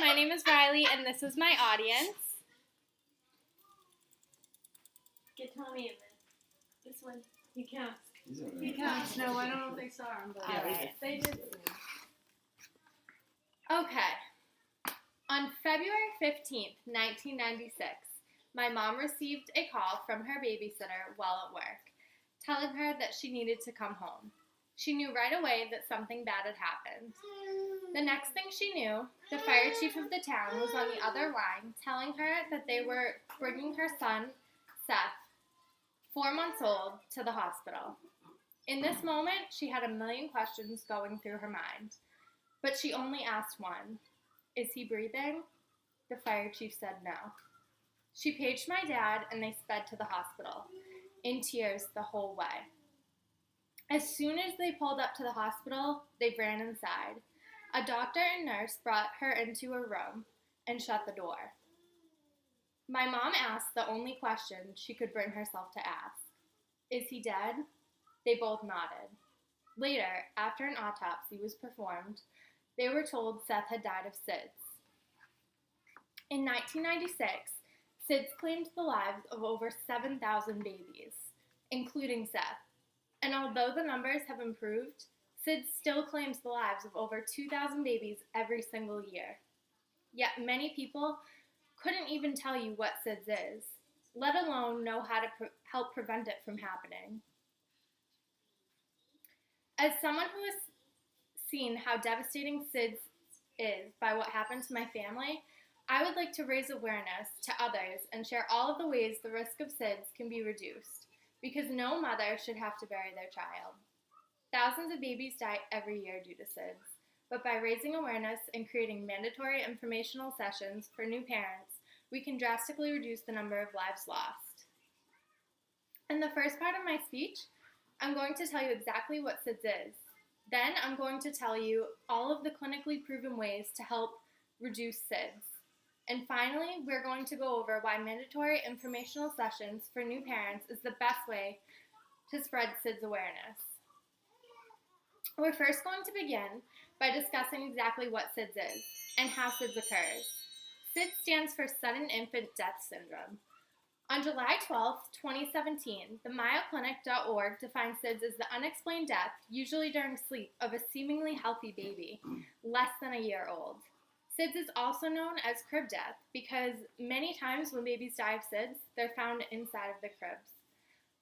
my name is Riley, and this is my audience. Get Tommy in there. This one. He counts. He counts. No, I don't know if they saw him, but they did. Okay. On February 15th, 1996, my mom received a call from her babysitter while at work, telling her that she needed to come home. She knew right away that something bad had happened. The next thing she knew, the fire chief of the town was on the other line telling her that they were bringing her son, Seth, 4 months old, to the hospital. In this moment, she had a million questions going through her mind, but she only asked one. Is he breathing? The fire chief said no. She paged my dad and they sped to the hospital, in tears the whole way. As soon as they pulled up to the hospital, they ran inside. A doctor and nurse brought her into a room and shut the door. My mom asked the only question she could bring herself to ask. Is he dead? They both nodded. Later, after an autopsy was performed, they were told Seth had died of SIDS. In 1996, SIDS claimed the lives of over 7,000 babies, including Seth. And although the numbers have improved, SIDS still claims the lives of over 2,000 babies every single year. Yet many people couldn't even tell you what SIDS is, let alone know how to help prevent it from happening. As someone who has seen how devastating SIDS is by what happened to my family, I would like to raise awareness to others and share all of the ways the risk of SIDS can be reduced, because no mother should have to bury their child. Thousands of babies die every year due to SIDS, but by raising awareness and creating mandatory informational sessions for new parents, we can drastically reduce the number of lives lost. In the first part of my speech, I'm going to tell you exactly what SIDS is. Then I'm going to tell you all of the clinically proven ways to help reduce SIDS. And finally, we're going to go over why mandatory informational sessions for new parents is the best way to spread SIDS awareness. We're first going to begin by discussing exactly what SIDS is and how SIDS occurs. SIDS stands for Sudden Infant Death Syndrome. On July 12, 2017, the MayoClinic.org defines SIDS as the unexplained death, usually during sleep, of a seemingly healthy baby, less than a year old. SIDS is also known as crib death because many times when babies die of SIDS, they're found inside of the cribs.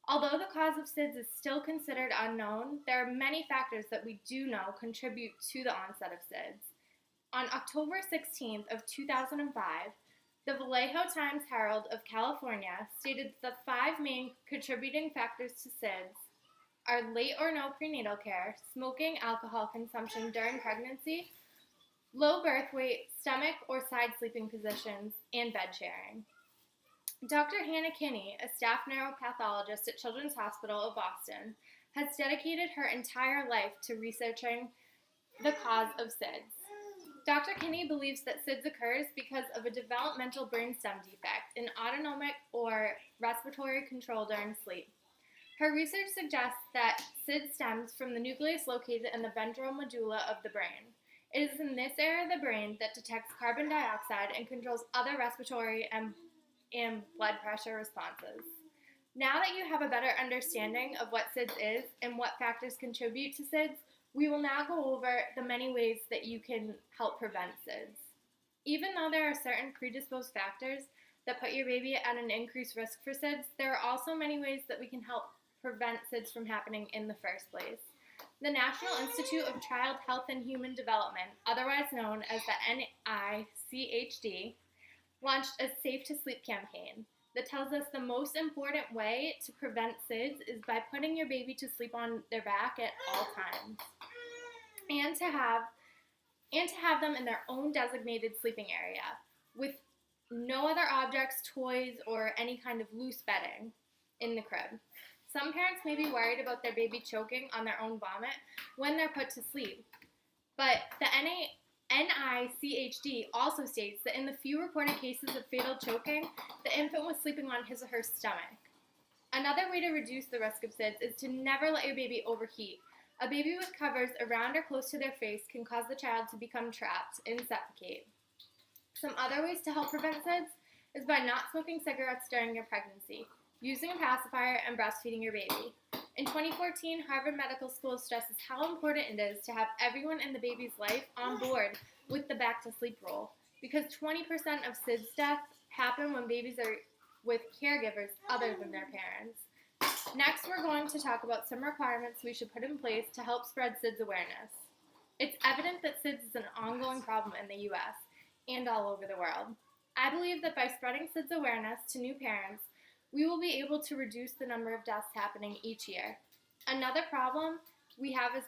Although the cause of SIDS is still considered unknown, there are many factors that we do know contribute to the onset of SIDS. On October 16th of 2005, the Vallejo Times-Herald of California stated the 5 main contributing factors to SIDS are late or no prenatal care, smoking, alcohol consumption during pregnancy, low birth weight, stomach or side sleeping positions, and bed sharing. Dr. Hannah Kinney, a staff neuropathologist at Children's Hospital of Boston, has dedicated her entire life to researching the cause of SIDS. Dr. Kinney believes that SIDS occurs because of a developmental brainstem defect in autonomic or respiratory control during sleep. Her research suggests that SIDS stems from the nucleus located in the ventral medulla of the brain. It is in this area of the brain that detects carbon dioxide and controls other respiratory and blood pressure responses. Now that you have a better understanding of what SIDS is and what factors contribute to SIDS, we will now go over the many ways that you can help prevent SIDS. Even though there are certain predisposed factors that put your baby at an increased risk for SIDS, there are also many ways that we can help prevent SIDS from happening in the first place. The National Institute of Child Health and Human Development, otherwise known as the NICHD, launched a Safe to Sleep campaign that tells us the most important way to prevent SIDS is by putting your baby to sleep on their back at all times, and to have them in their own designated sleeping area with no other objects, toys, or any kind of loose bedding in the crib. Some parents may be worried about their baby choking on their own vomit when they're put to sleep, but the NICHD also states that in the few reported cases of fatal choking, the infant was sleeping on his or her stomach. Another way to reduce the risk of SIDS is to never let your baby overheat. A baby with covers around or close to their face can cause the child to become trapped and suffocate. Some other ways to help prevent SIDS is by not smoking cigarettes during your pregnancy, using a pacifier, and breastfeeding your baby. In 2014, Harvard Medical School stresses how important it is to have everyone in the baby's life on board with the back to sleep rule, because 20% of SIDS deaths happen when babies are with caregivers other than their parents. Next, we're going to talk about some requirements we should put in place to help spread SIDS awareness. It's evident that SIDS is an ongoing problem in the U.S. and all over the world. I believe that by spreading SIDS awareness to new parents, we will be able to reduce the number of deaths happening each year. Another problem we have is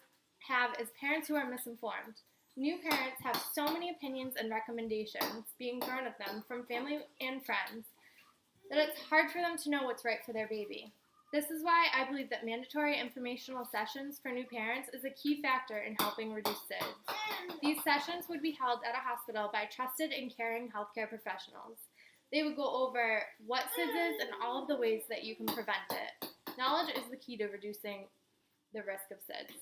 parents who are misinformed. New parents have so many opinions and recommendations being thrown at them from family and friends that it's hard for them to know what's right for their baby. This is why I believe that mandatory informational sessions for new parents is a key factor in helping reduce SIDS. These sessions would be held at a hospital by trusted and caring healthcare professionals. They would go over what SIDS is and all of the ways that you can prevent it. Knowledge is the key to reducing the risk of SIDS.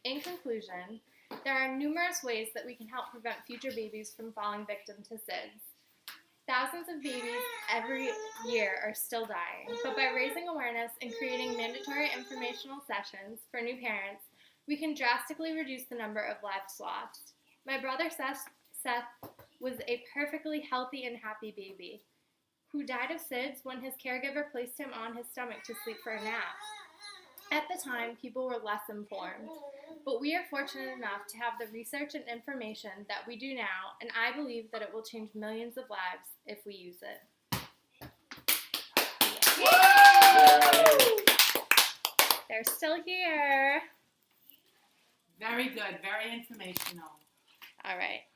In conclusion, there are numerous ways that we can help prevent future babies from falling victim to SIDS. Thousands of babies every year are still dying, but by raising awareness and creating mandatory informational sessions for new parents, we can drastically reduce the number of lives lost. My brother Seth was a perfectly healthy and happy baby who died of SIDS when his caregiver placed him on his stomach to sleep for a nap. At the time, people were less informed, but we are fortunate enough to have the research and information that we do now, and I believe that it will change millions of lives if we use it. They're still here. Very good, very informational. All right.